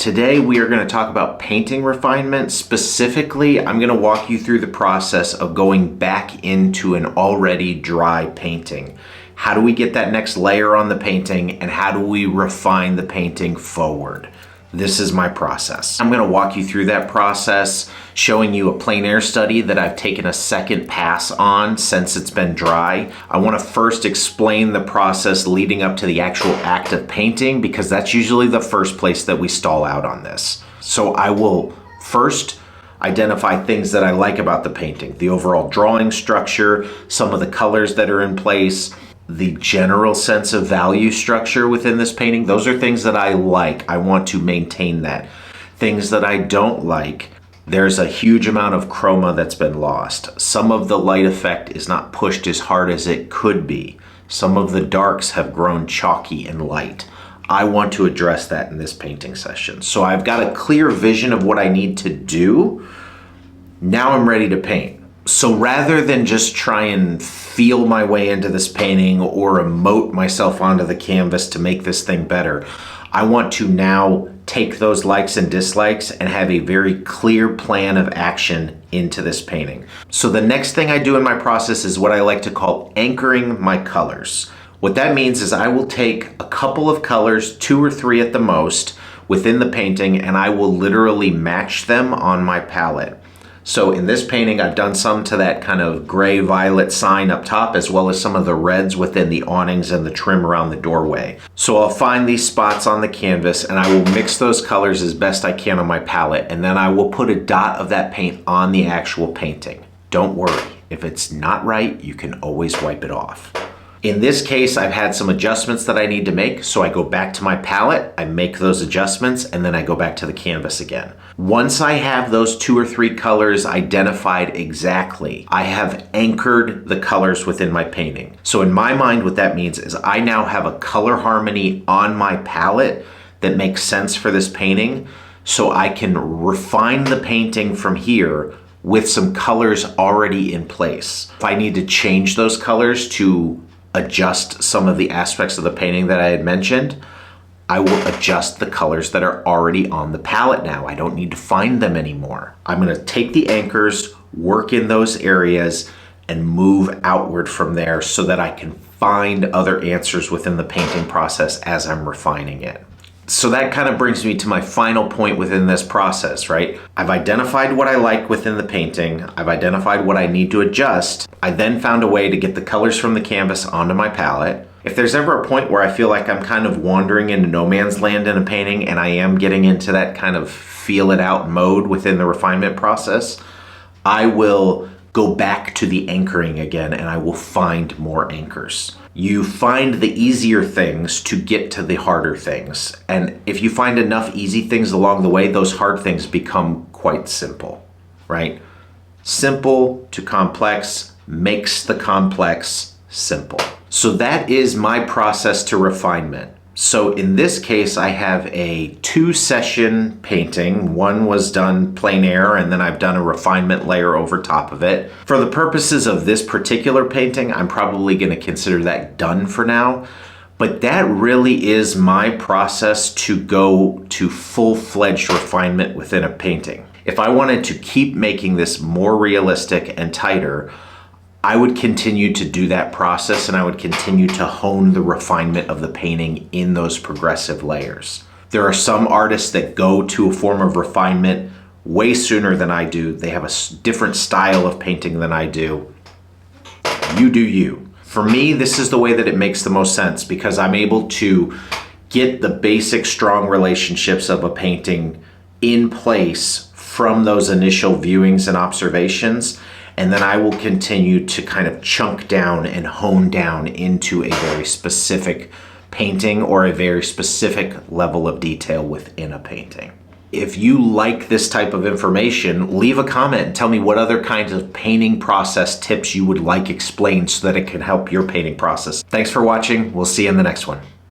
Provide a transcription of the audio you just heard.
Today we are going to talk about painting refinement. Specifically, I'm going to walk you through the process of going back into an already dry painting. How do we get that next layer on the painting, and how do we refine the painting forward? This is my process. I'm going to walk you through that process, showing you a plein air study that I've taken a second pass on since it's been dry. I want to first explain the process leading up to the actual act of painting, because that's usually the first place that we stall out on this. So I will first identify things that I like about the painting, the overall drawing structure, some of the colors that are in place, the general sense of value structure within this painting. Those are things that I like. I want to maintain that. Things that I don't like, there's a huge amount of chroma that's been lost. Some of the light effect is not pushed as hard as it could be. Some of the darks have grown chalky and light. I want to address that in this painting session. So I've got a clear vision of what I need to do. Now I'm ready to paint. So rather than just try and feel my way into this painting or emote myself onto the canvas to make this thing better, I want to now take those likes and dislikes and have a very clear plan of action into this painting. So the next thing I do in my process is what I like to call anchoring my colors. What that means is I will take a couple of colors, 2 or 3 at the most, within the painting, and I will literally match them on my palette. So in this painting, I've done some to that kind of gray violet sign up top, as well as some of the reds within the awnings and the trim around the doorway. So I'll find these spots on the canvas and I will mix those colors as best I can on my palette, and then I will put a dot of that paint on the actual painting. Don't worry, if it's not right, you can always wipe it off. In this case, I've had some adjustments that I need to make, so I go back to my palette, I make those adjustments, and then I go back to the canvas again. Once I have those 2 or 3 colors identified exactly, I have anchored the colors within my painting. So in my mind, what that means is I now have a color harmony on my palette that makes sense for this painting, so I can refine the painting from here with some colors already in place. If I need to change those colors to adjust some of the aspects of the painting that I had mentioned, I will adjust the colors that are already on the palette now. I don't need to find them anymore. I'm going to take the anchors, work in those areas, and move outward from there so that I can find other answers within the painting process as I'm refining it. So that kind of brings me to my final point within this process, right? I've identified what I like within the painting. I've identified what I need to adjust. I then found a way to get the colors from the canvas onto my palette. If there's ever a point where I feel like I'm kind of wandering into no man's land in a painting and I am getting into that kind of feel it out mode within the refinement process, I will go back to the anchoring again and I will find more anchors. You find the easier things to get to the harder things. And if you find enough easy things along the way, those hard things become quite simple, right? Simple to complex makes the complex simple. So that is my process to refinement. So in this case, I have a 2-session painting. One was done plein air, and then I've done a refinement layer over top of it. For the purposes of this particular painting, I'm probably going to consider that done for now. But that really is my process to go to full-fledged refinement within a painting. If I wanted to keep making this more realistic and tighter, I would continue to do that process and I would continue to hone the refinement of the painting in those progressive layers. There are some artists that go to a form of refinement way sooner than I do. They have a different style of painting than I do. You do you. For me, this is the way that it makes the most sense because I'm able to get the basic strong relationships of a painting in place from those initial viewings and observations. And then I will continue to kind of chunk down and hone down into a very specific painting or a very specific level of detail within a painting. If you like this type of information, leave a comment and tell me what other kinds of painting process tips you would like explained so that it can help your painting process. Thanks for watching. We'll see you in the next one.